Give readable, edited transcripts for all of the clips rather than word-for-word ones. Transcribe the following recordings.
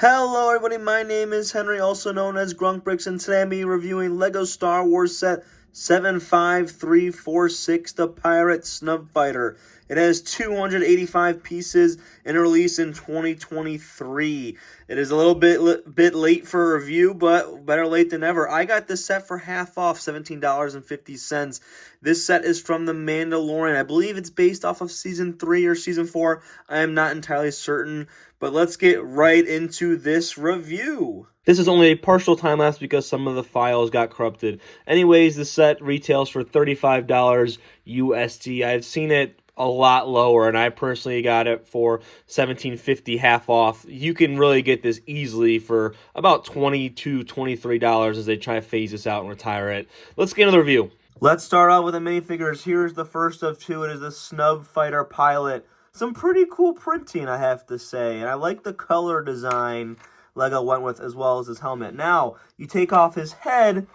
Hello everybody, my name is Henry, also known as Grunkbricks, and today I'm reviewing LEGO Star Wars Set 75346, the Pirate Snub Fighter. It has 285 pieces and a release in 2023. It is a little bit late for a review, but better late than never. I got this set for half off, $17.50. This set is from The Mandalorian. I believe it's based off of Season 3 or Season 4. I am not entirely certain, but let's get right into this review. This is only a partial time lapse because some of the files got corrupted. Anyways, the set retails for $35 USD. I've seen it a lot lower, and I personally got it for $17.50 half off. You can really get this easily for about $20 to $23 as they try to phase this out and retire it. Let's get into the review. Let's start out with the minifigures. Here's the first of two. It is the Snub Fighter Pilot. Some pretty cool printing, I have to say, and I like the color design LEGO went with, as well as his helmet. Now, you take off his head,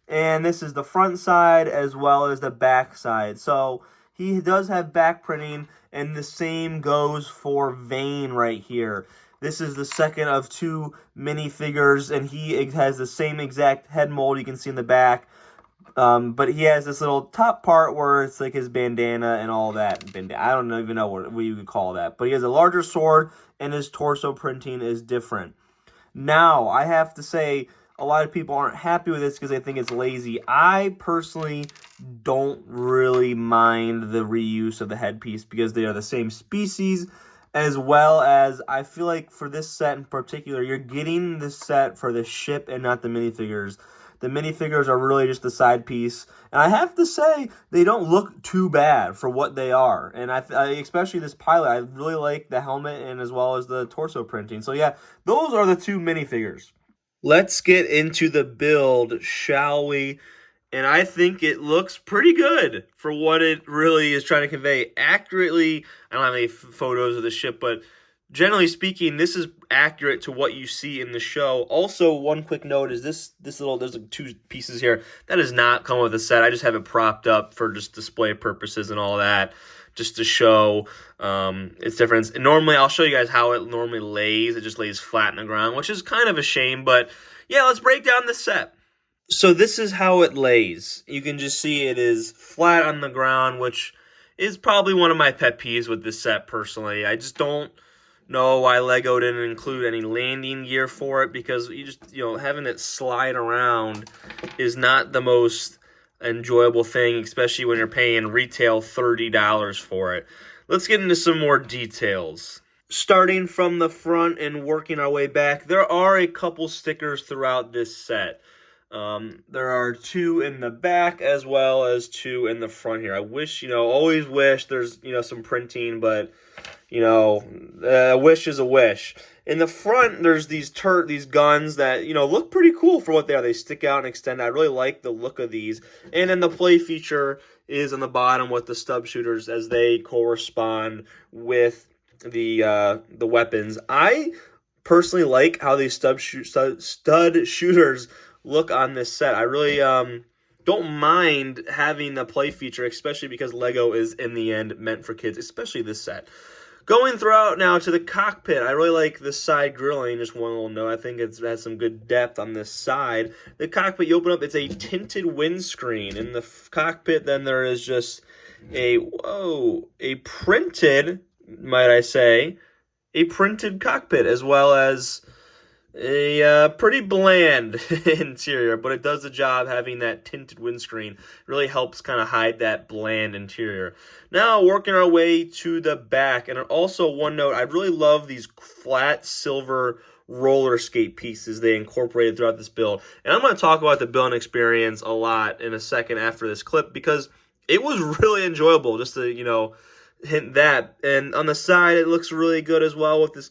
and this is the front side as well as the back side. So he does have back printing, and the same goes for Vane right here. This is the second of two minifigures, and he has the same exact head mold you can see in the back. But he has this little top part where it's like his bandana and all that. I don't even know what you would call that. But he has a larger sword, and his torso printing is different. Now, I have to say, a lot of people aren't happy with this because they think it's lazy. I personally don't really mind the reuse of the headpiece because they are the same species, as well as I feel like for this set in particular, you're getting this set for the ship and not the minifigures. The minifigures are really just the side piece. And I have to say, they don't look too bad for what they are. And I especially this pilot, I really like the helmet and as well as the torso printing. So yeah, those are the two minifigures. Let's get into the build, shall we? And I think it looks pretty good for what it really is trying to convey. Accurately, I don't have any photos of the ship, but generally speaking, this is accurate to what you see in the show. Also, one quick note is this little, there's like two pieces here. That does not come with the set. I just have it propped up for just display purposes and all that, just to show its difference. And normally, I'll show you guys how it normally lays. It just lays flat in the ground, which is kind of a shame. But yeah, let's break down the set. So this is how it lays. You can just see it is flat on the ground, which is probably one of my pet peeves with this set personally. I just don't know why LEGO didn't include any landing gear for it, because having it slide around is not the most enjoyable thing, especially when you're paying retail $30 for it. Let's get into some more details. Starting from the front and working our way back, there are a couple stickers throughout this set. There are two in the back as well as two in the front here. I wish, always wish there's, some printing, but a wish is a wish. In the front, there's these guns that, look pretty cool for what they are. They stick out and extend. I really like the look of these. And then the play feature is on the bottom with the stub shooters as they correspond with the weapons. I personally like how these stud shooters look on this set. I really don't mind having the play feature, especially because LEGO is, in the end, meant for kids, especially this set. Going throughout now to the cockpit, I really like the side grilling. Just one little note, I think it has some good depth on this side. The cockpit, you open up, it's a tinted windscreen. In the cockpit, then there is just a printed, might I say, a printed cockpit, as well as a pretty bland interior, but it does the job having that tinted windscreen. It really helps kind of hide that bland interior. Now, working our way to the back, and also one note, I really love these flat silver roller skate pieces they incorporated throughout this build. And I'm going to talk about the building experience a lot in a second after this clip, because it was really enjoyable, just to, hint that. And on the side, it looks really good as well with this,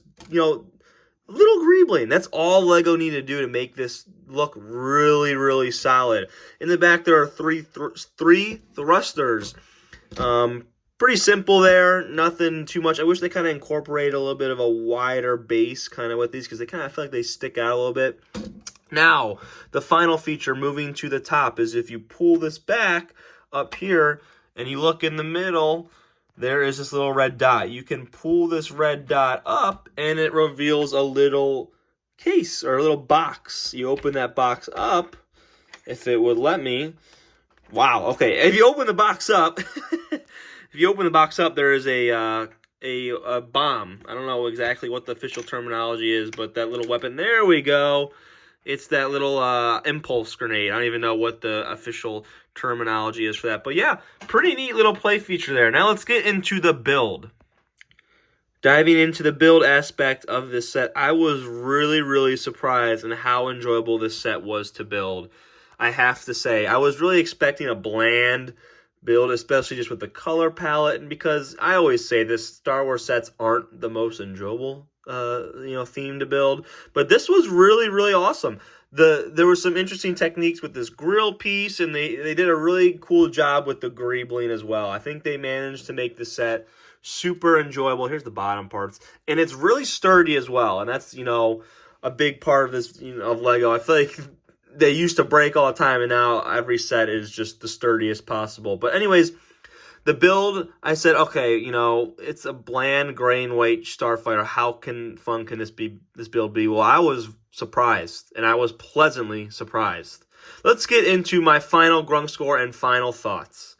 little greebling. That's all LEGO needed to do to make this look really, really solid. In the back, there are three thrusters. Pretty simple there. Nothing too much. I wish they kind of incorporated a little bit of a wider base kind of with these, because they kind of feel like they stick out a little bit. Now, the final feature, moving to the top, is if you pull this back up here and you look in the middle, there is this little red dot. You can pull this red dot up, and it reveals a little case or a little box. You open that box up, if it would let me. Wow. Okay. If you open the box up, there is a bomb. I don't know exactly what the official terminology is, but that little weapon. There we go. It's that little impulse grenade. I don't even know what the official terminology is for that. But yeah, pretty neat little play feature there. Now let's get into the build. Diving into the build aspect of this set, I was really, really surprised in how enjoyable this set was to build. I have to say, I was really expecting a bland build, especially just with the color palette, and because I always say this, Star Wars sets aren't the most enjoyable, theme to build, but this was really, really awesome. There were some interesting techniques with this grill piece, and they did a really cool job with the greebling as well. I think they managed to make the set super enjoyable. Here's the bottom parts, and it's really sturdy as well, and that's, a big part of this, of Lego. I feel like they used to break all the time, and now every set is just the sturdiest possible. But anyways, the build, I said, okay, it's a bland gray and white starfighter. How fun can this build be? Well, I was surprised, and I was pleasantly surprised. Let's get into my final Grunk score and final thoughts.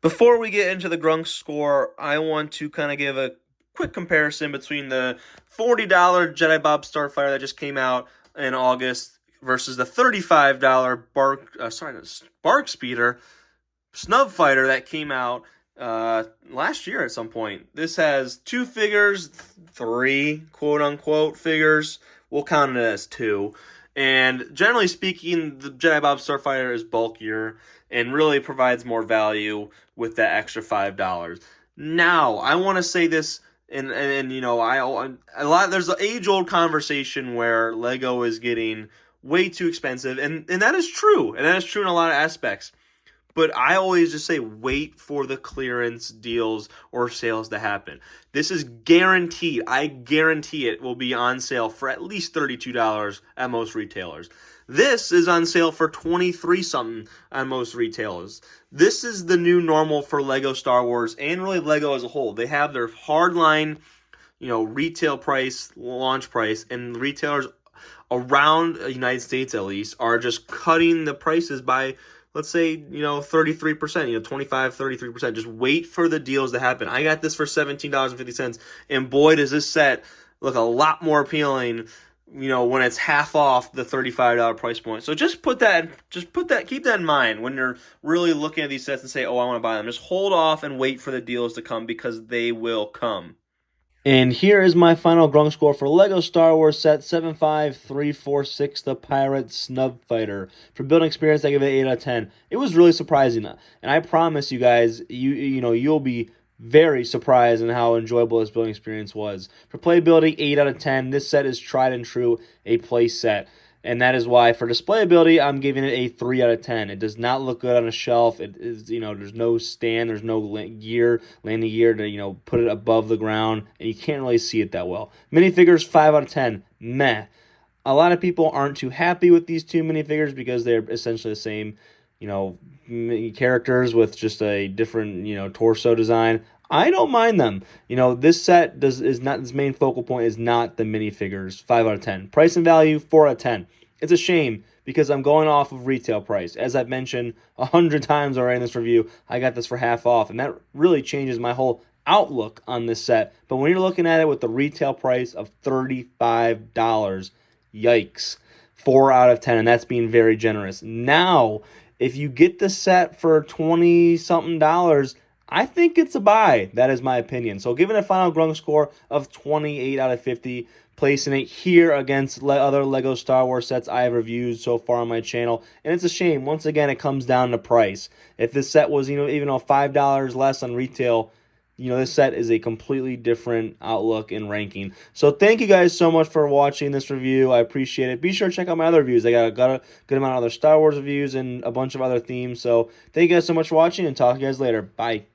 Before we get into the Grunk score, I want to kind of give a quick comparison between the $40 Jedi Bob Starfighter that just came out in August versus the $35 Spark Speeder Snub Fighter that came out last year at some point. This has 2 figures, 3 quote-unquote figures. We'll count it as 2. And generally speaking, the Jedi Bob Starfighter is bulkier and really provides more value with that extra $5. Now, I want to say this, and there's an age-old conversation where Lego is getting way too expensive, and that is true, and that is true in a lot of aspects. But I always just say wait for the clearance deals or sales to happen. This is guaranteed. I guarantee it will be on sale for at least $32 at most retailers. This is on sale for $23-something on most retailers. This is the new normal for Lego Star Wars and really Lego as a whole. They have their hardline, retail price, launch price, and retailers around the United States at least are just cutting the prices by, let's say, 33%, 25, 33%. Just wait for the deals to happen. I got this for $17.50, and boy, does this set look a lot more appealing, when it's half off the $35 price point. So keep that in mind when you're really looking at these sets and say, oh, I want to buy them. Just hold off and wait for the deals to come, because they will come. And here is my final Grunk score for Lego Star Wars set 75346, the Pirate Snub Fighter. For building experience, I give it 8 out of 10. It was really surprising, and I promise you guys, you'll be very surprised in how enjoyable this building experience was. For playability, 8 out of 10. This set is tried and true a play set. And that is why for displayability, I'm giving it a 3 out of 10. It does not look good on a shelf. It is, there's no stand, there's no landing gear to, put it above the ground, and you can't really see it that well. Minifigures, 5 out of 10. Meh. A lot of people aren't too happy with these 2 minifigures because they're essentially the same, characters with just a different, torso design. I don't mind them. This set is not, its main focal point is not the minifigures. 5 out of 10. Price and value, 4 out of 10. It's a shame because I'm going off of retail price. As I've mentioned 100 times already in this review, I got this for half off, and that really changes my whole outlook on this set. But when you're looking at it with the retail price of $35, yikes. 4 out of 10, and that's being very generous. Now, if you get the set for $20-something, I think it's a buy. That is my opinion. So giving a final Grunk score of 28 out of 50, placing it here against other Lego Star Wars sets I have reviewed so far on my channel. And it's a shame. Once again, it comes down to price. If this set was, even though $5 less on retail, this set is a completely different outlook in ranking. So thank you guys so much for watching this review. I appreciate it. Be sure to check out my other reviews. I got a good amount of other Star Wars reviews and a bunch of other themes. So thank you guys so much for watching, and talk to you guys later. Bye.